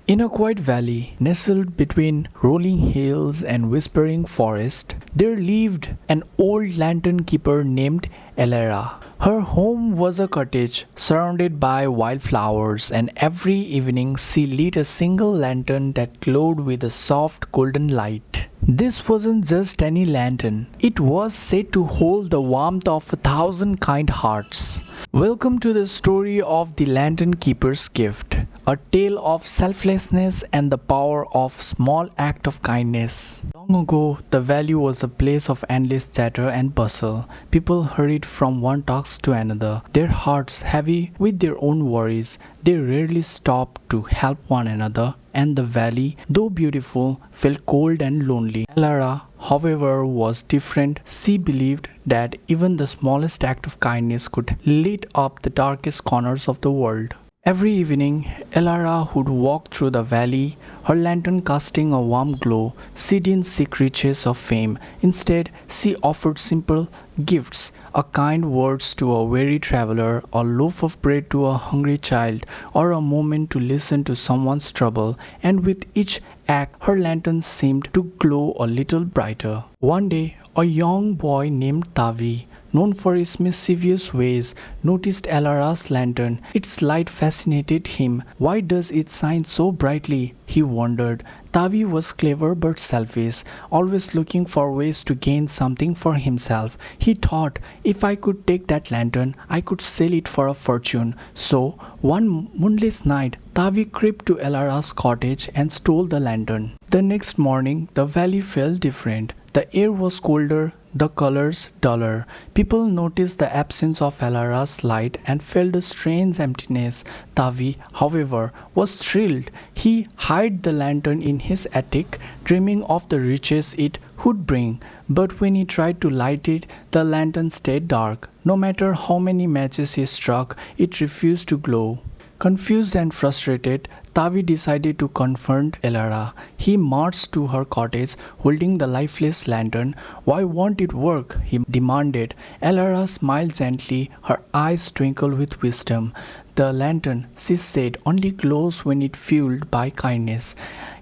In a quiet valley, nestled between rolling hills and whispering forest, there lived an old lantern keeper named Elara. Her home was a cottage surrounded by wildflowers, and every evening she lit a single lantern that glowed with a soft golden light. This wasn't just any lantern, it was said to hold the warmth of 1,000 kind hearts. Welcome to the story of the Lantern Keeper's Gift, a tale of selflessness and the power of small act of kindness. Long ago, the valley was a place of endless chatter and bustle. People hurried from one task to another, their hearts heavy with their own worries. They rarely stopped to help one another, and the valley, though beautiful, felt cold and lonely. Elara, however, was different. She believed that even the smallest act of kindness could light up the darkest corners of the world. Every evening, Elara would walk through the valley, her lantern casting a warm glow. She didn't seek riches or fame. Instead, she offered simple gifts, a kind words to a weary traveler, a loaf of bread to a hungry child, or a moment to listen to someone's trouble. And with each act, her lantern seemed to glow a little brighter. One day, a young boy named Tavi, known for his mischievous ways, noticed Elara's lantern. Its light fascinated him. Why does it shine so brightly? He wondered. Tavi was clever but selfish, always looking for ways to gain something for himself. He thought, if I could take that lantern, I could sell it for a fortune. So, one moonless night, Tavi crept to Elara's cottage and stole the lantern. The next morning, the valley felt different. The air was colder, the colors duller. People noticed the absence of Elara's light and felt a strange emptiness. Tavi, however, was thrilled. He hid the lantern in his attic, dreaming of the riches it would bring. But when he tried to light it, the lantern stayed dark. No matter how many matches he struck, it refused to glow. Confused and frustrated, Tavi decided to confront Elara. He marched to her cottage holding the lifeless lantern. Why won't it work? He demanded. Elara smiled gently, her eyes twinkled with wisdom. The lantern, she said, only glows when it's fueled by kindness.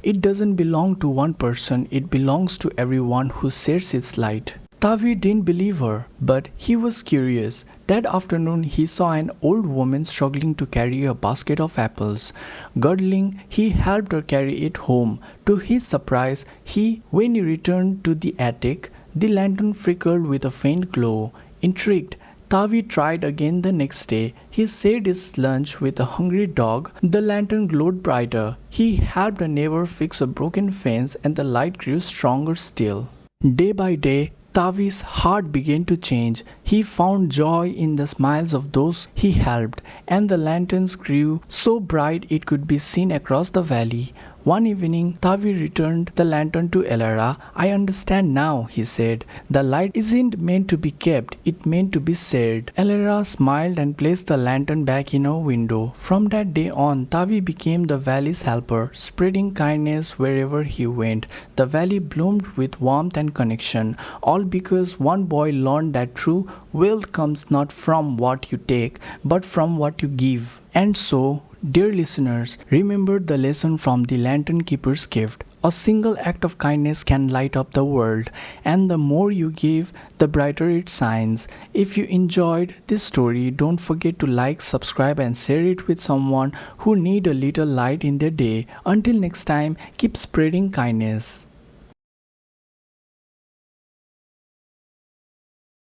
It doesn't belong to one person, it belongs to everyone who shares its light. Tavi didn't believe her, but he was curious. That afternoon he saw an old woman struggling to carry a basket of apples. Giggling, he helped her carry it home. To his surprise, when he returned to the attic, the lantern flickered with a faint glow. Intrigued, Tavi tried again the next day. He shared his lunch with a hungry dog. The lantern glowed brighter. He helped a neighbor fix a broken fence and the light grew stronger still. Day by day, Tavi's heart began to change. He found joy in the smiles of those he helped, and the lanterns grew so bright it could be seen across the valley. One evening, Tavi returned the lantern to Elara. I understand now, he said. The light isn't meant to be kept, it's meant to be shared. Elara smiled and placed the lantern back in her window. From that day on, Tavi became the valley's helper, spreading kindness wherever he went. The valley bloomed with warmth and connection, all because one boy learned that true wealth comes not from what you take, but from what you give. And so, dear listeners, remember the lesson from the Lantern Keeper's Gift. A single act of kindness can light up the world, and the more you give, the brighter it shines. If you enjoyed this story, don't forget to like, subscribe, and share it with someone who need a little light in their day. Until next time, keep spreading kindness.